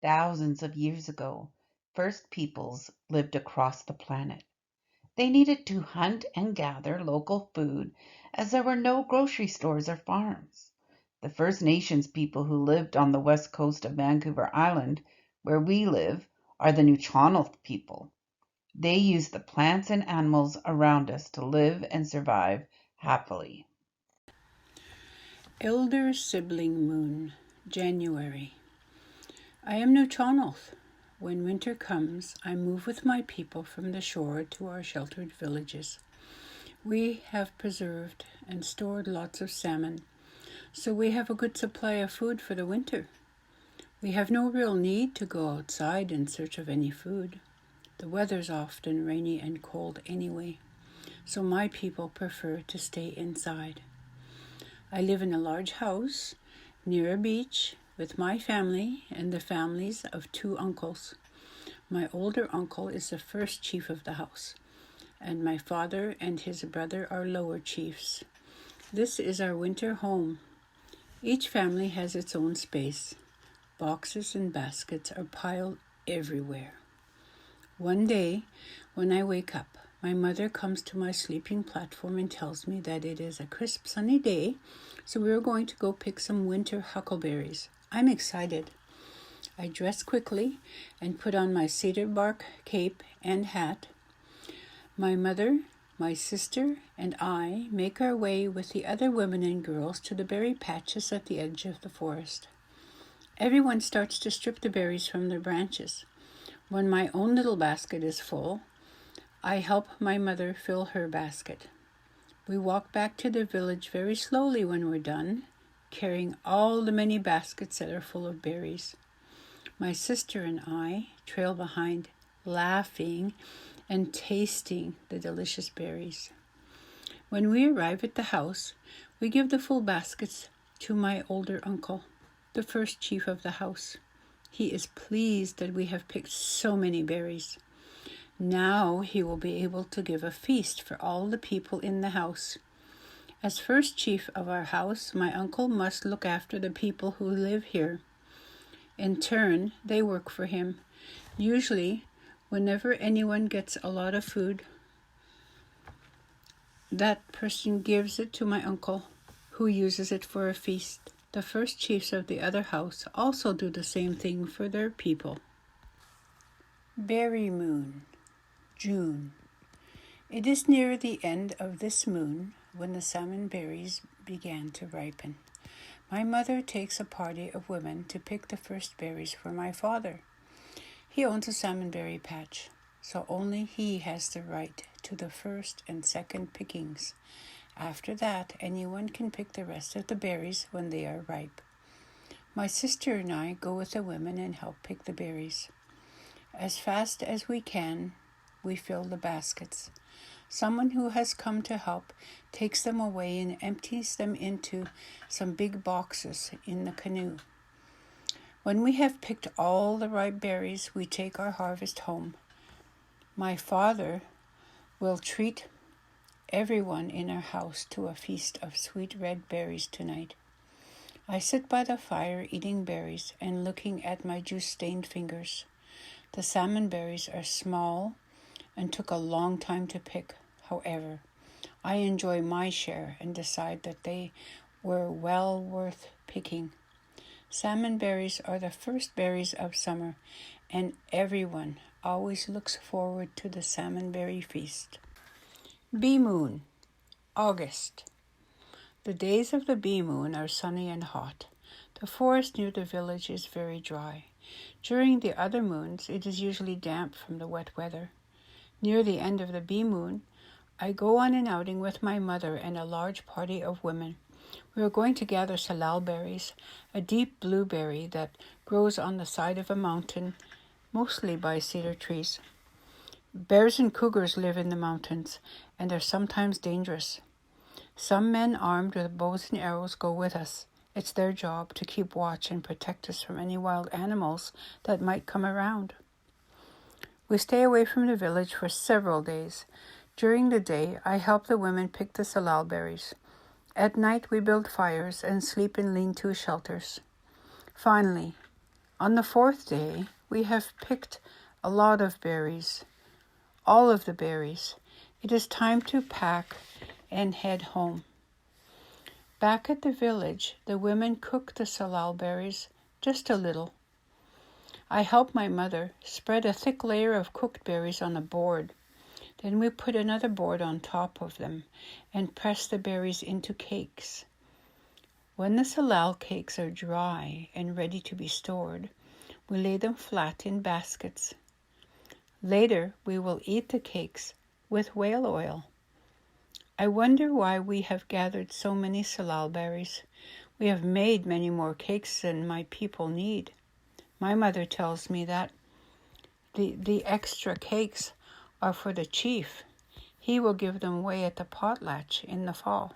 Thousands of years ago, first peoples lived across the planet. They needed to hunt and gather local food as there were no grocery stores or farms. The First Nations people who lived on the west coast of Vancouver Island, where we live, are the Nuu-chah-nulth people. They use the plants and animals around us to live and survive happily. Elder Sibling Moon, January. I am Nuu-chah-nulth. When winter comes, I move with my people from the shore to our sheltered villages. We have preserved and stored lots of salmon, so we have a good supply of food for the winter. We have no real need to go outside in search of any food. The weather's often rainy and cold anyway, so my people prefer to stay inside. I live in a large house near a beach with my family and the families of 2 uncles. My older uncle is the first chief of the house, and my father and his brother are lower chiefs. This is our winter home. Each family has its own space. Boxes and baskets are piled everywhere. One day, when I wake up, my mother comes to my sleeping platform and tells me that it is a crisp, sunny day, so we are going to go pick some winter huckleberries. I'm excited. I dress quickly and put on my cedar bark cape and hat. My mother, my sister, and I make our way with the other women and girls to the berry patches at the edge of the forest. Everyone starts to strip the berries from their branches. When my own little basket is full, I help my mother fill her basket. We walk back to the village very slowly when we're done, carrying all the many baskets that are full of berries. My sister and I trail behind, laughing and tasting the delicious berries. When we arrive at the house, we give the full baskets to my older uncle, the first chief of the house. He is pleased that we have picked so many berries. Now he will be able to give a feast for all the people in the house. As first chief of our house, my uncle must look after the people who live here. In turn, they work for him. Usually, whenever anyone gets a lot of food, that person gives it to my uncle, who uses it for a feast. The first chiefs of the other house also do the same thing for their people. Berry Moon, June. It is near the end of this moon when the salmon berries began to ripen. My mother takes a party of women to pick the first berries for my father. He owns a salmonberry patch, so only he has the right to the first and second pickings. After that, anyone can pick the rest of the berries when they are ripe. My sister and I go with the women and help pick the berries. As fast as we can, we fill the baskets. Someone who has come to help takes them away and empties them into some big boxes in the canoe. When we have picked all the ripe berries, we take our harvest home. My father will treat everyone in our house to a feast of sweet red berries tonight. I sit by the fire eating berries and looking at my juice-stained fingers. The salmon berries are small and took a long time to pick. However, I enjoy my share and decide that they were well worth picking. Salmon berries are the first berries of summer, and everyone always looks forward to the salmonberry feast. Bee Moon, August. The days of the bee moon are sunny and hot. The forest near the village is very dry. During the other moons, it is usually damp from the wet weather. Near the end of the bee moon, I go on an outing with my mother and a large party of women. We are going to gather salal berries, a deep blueberry that grows on the side of a mountain, mostly by cedar trees. Bears and cougars live in the mountains and are sometimes dangerous. Some men armed with bows and arrows go with us. It's their job to keep watch and protect us from any wild animals that might come around. We stay away from the village for several days. During the day, I help the women pick the salal berries. At night, we build fires and sleep in lean-to shelters. Finally, On the 4th day, we have picked a lot of berries, all of the berries. It is time to pack and head home. Back at the village, the women cook the salal berries just a little. I help my mother spread a thick layer of cooked berries on a board. Then we put another board on top of them and press the berries into cakes. When the salal cakes are dry and ready to be stored, we lay them flat in baskets. Later, we will eat the cakes with whale oil. I wonder why we have gathered so many salal berries. We have made many more cakes than my people need. My mother tells me that the extra cakes are for the chief. He will give them away at the potlatch in the fall.